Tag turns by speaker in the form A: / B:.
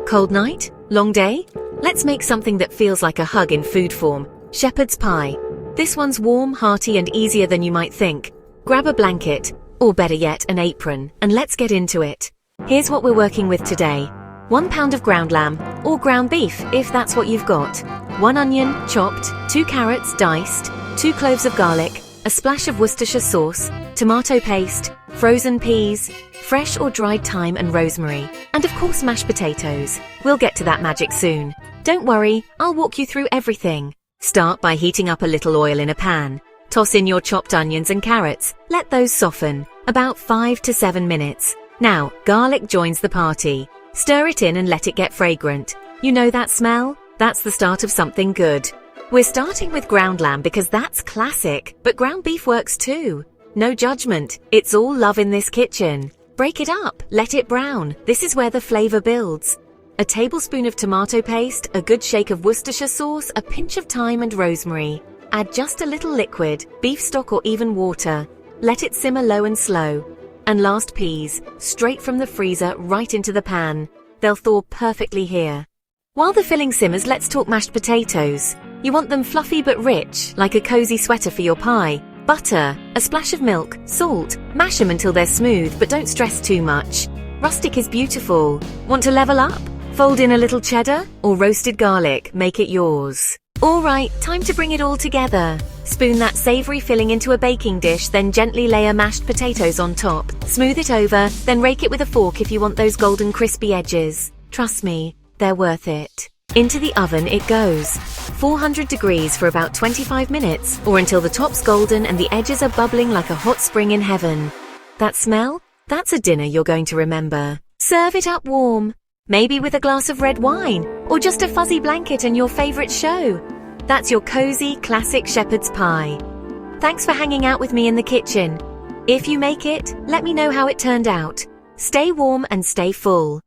A: Cold night? Long day? Let's make something that feels like a hug in food form. Shepherd's pie. This one's warm, hearty, and easier than you might think. Grab a blanket, or better yet, an apron, and let's get into it. Here's what we're working with today. 1 pound of ground lamb, or ground beef, if that's what you've got. 1 onion, chopped, 2 carrots, diced, 2 cloves of garlic, a splash of Worcestershire sauce, tomato paste, frozen peas, fresh or dried thyme and rosemary, and of course mashed potatoes. We'll get to that magic soon. Don't worry, I'll walk you through everything. Start by heating up a little oil in a pan. Toss in your chopped onions and carrots. Let those soften, about 5 to 7 minutes. Now, garlic joins the party. Stir it in and let it get fragrant. You know that smell? That's the start of something good. We're starting with ground lamb because that's classic, but ground beef works too. No judgment, it's all love in this kitchen. Break it up, let it brown. This is where the flavor builds. A tablespoon of tomato paste, a good shake of Worcestershire sauce, a pinch of thyme and rosemary. Add just a little liquid, beef stock or even water. Let it simmer low and slow. And last, peas, straight from the freezer right into the pan. They'll thaw perfectly here. While the filling simmers, let's talk mashed potatoes. You want them fluffy but rich, like a cozy sweater for your pie. Butter, a splash of milk, salt. Mash them until they're smooth, but don't stress too much. Rustic is beautiful. Want to level up? Fold in a little cheddar or roasted garlic, make it yours. Alright, time to bring it all together. Spoon that savory filling into a baking dish, then gently layer mashed potatoes on top. Smooth it over, then rake it with a fork if you want those golden crispy edges. Trust me, they're worth it. Into the oven it goes. 400 degrees for about 25 minutes, or until the top's golden and the edges are bubbling like a hot spring in heaven. That smell? That's a dinner you're going to remember. Serve it up warm. Maybe with a glass of red wine, or just a fuzzy blanket and your favorite show. That's your cozy, classic shepherd's pie. Thanks for hanging out with me in the kitchen. If you make it, let me know how it turned out. Stay warm and stay full.